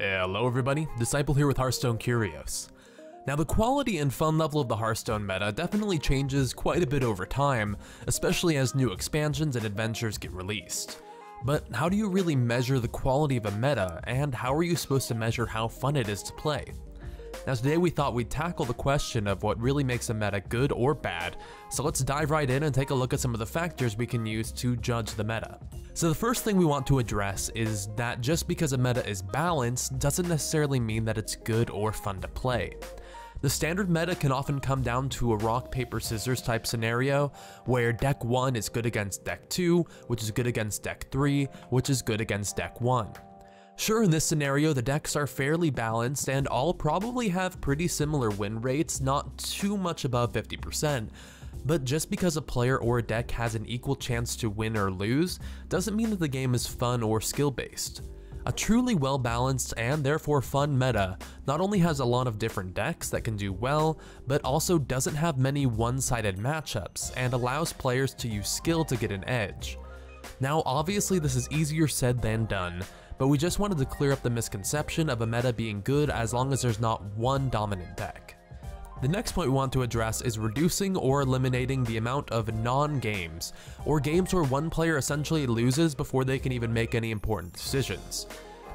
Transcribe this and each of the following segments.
Hello everybody, Disciple here with Hearthstone Curios. Now the quality and fun level of the Hearthstone meta definitely changes quite a bit over time, especially as new expansions and adventures get released. But how do you really measure the quality of a meta, and how are you supposed to measure how fun it is to play? Now today we thought we'd tackle the question of what really makes a meta good or bad, so let's dive right in and take a look at some of the factors we can use to judge the meta. So the first thing we want to address is that just because a meta is balanced doesn't necessarily mean that it's good or fun to play. The standard meta can often come down to a rock, paper, scissors type scenario, where deck 1 is good against deck 2, which is good against deck 3, which is good against deck 1. Sure, in this scenario, the decks are fairly balanced and all probably have pretty similar win rates, not too much above 50%, but just because a player or a deck has an equal chance to win or lose, doesn't mean that the game is fun or skill-based. A truly well-balanced and therefore fun meta not only has a lot of different decks that can do well, but also doesn't have many one-sided matchups and allows players to use skill to get an edge. Now obviously this is easier said than done, but we just wanted to clear up the misconception of a meta being good as long as there's not one dominant deck. The next point we want to address is reducing or eliminating the amount of non-games, or games where one player essentially loses before they can even make any important decisions.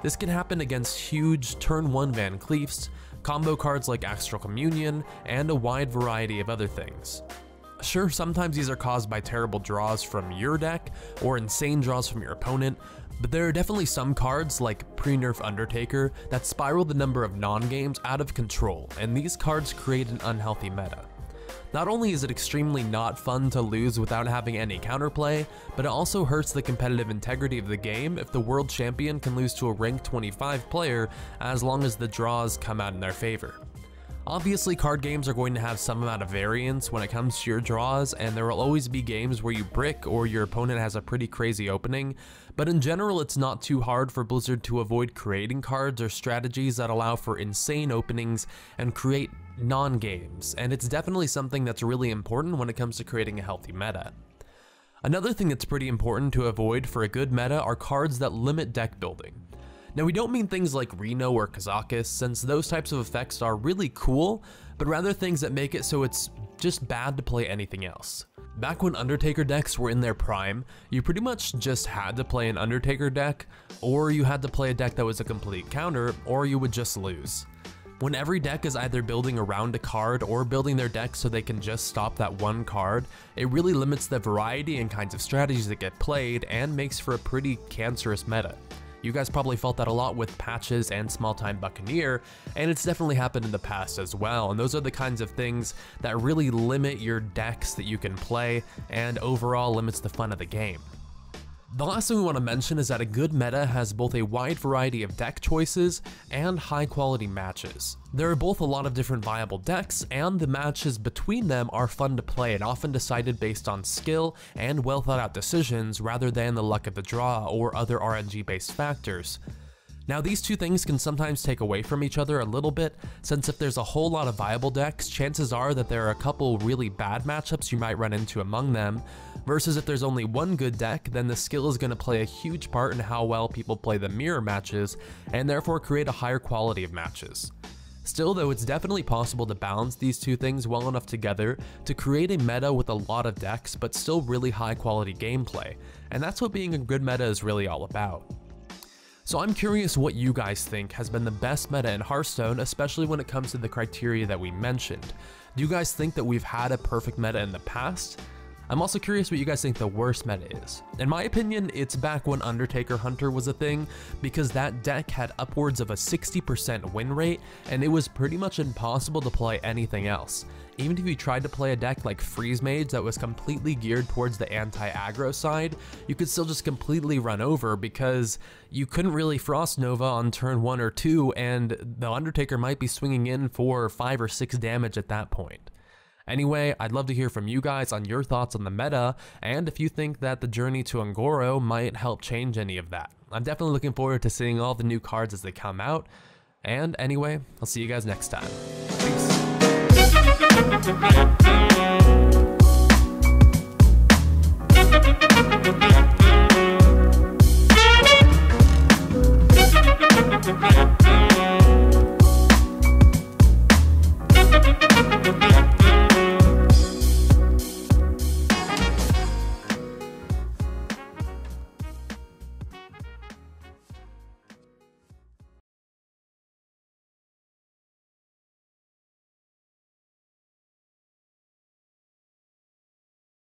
This can happen against huge turn 1 Van Cleefs, combo cards like Astral Communion, and a wide variety of other things. Sure, sometimes these are caused by terrible draws from your deck, or insane draws from your opponent, but there are definitely some cards, like Pre-Nerf Undertaker, that spiral the number of non-games out of control, and these cards create an unhealthy meta. Not only is it extremely not fun to lose without having any counterplay, but it also hurts the competitive integrity of the game if the world champion can lose to a rank 25 player as long as the draws come out in their favor. Obviously, card games are going to have some amount of variance when it comes to your draws, and there will always be games where you brick or your opponent has a pretty crazy opening, but in general it's not too hard for Blizzard to avoid creating cards or strategies that allow for insane openings and create non-games, and it's definitely something that's really important when it comes to creating a healthy meta. Another thing that's pretty important to avoid for a good meta are cards that limit deck building. Now we don't mean things like Reno or Kazakus, since those types of effects are really cool, but rather things that make it so it's just bad to play anything else. Back when Undertaker decks were in their prime, you pretty much just had to play an Undertaker deck, or you had to play a deck that was a complete counter, or you would just lose. When every deck is either building around a card or building their deck so they can just stop that one card, it really limits the variety and kinds of strategies that get played and makes for a pretty cancerous meta. You guys probably felt that a lot with Patches and Small Time Buccaneer, and it's definitely happened in the past as well, and those are the kinds of things that really limit your decks that you can play and overall limits the fun of the game. The last thing we want to mention is that a good meta has both a wide variety of deck choices and high quality matches. There are both a lot of different viable decks, and the matches between them are fun to play and often decided based on skill and well thought out decisions rather than the luck of the draw or other RNG based factors. Now these two things can sometimes take away from each other a little bit, since if there's a whole lot of viable decks, chances are that there are a couple really bad matchups you might run into among them, versus if there's only one good deck, then the skill is going to play a huge part in how well people play the mirror matches, and therefore create a higher quality of matches. Still though, it's definitely possible to balance these two things well enough together to create a meta with a lot of decks but still really high quality gameplay, and that's what being a good meta is really all about. So I'm curious what you guys think has been the best meta in Hearthstone, especially when it comes to the criteria that we mentioned. Do you guys think that we've had a perfect meta in the past? I'm also curious what you guys think the worst meta is. In my opinion, it's back when Undertaker Hunter was a thing, because that deck had upwards of a 60% win rate, and it was pretty much impossible to play anything else. Even if you tried to play a deck like Freeze Mage that was completely geared towards the anti-aggro side, you could still just completely run over because you couldn't really Frost Nova on turn 1 or 2, and the Undertaker might be swinging in for 5 or 6 damage at that point. Anyway, I'd love to hear from you guys on your thoughts on the meta, and if you think that the journey to Ungoro might help change any of that. I'm definitely looking forward to seeing all the new cards as they come out, and anyway, I'll see you guys next time. Peace.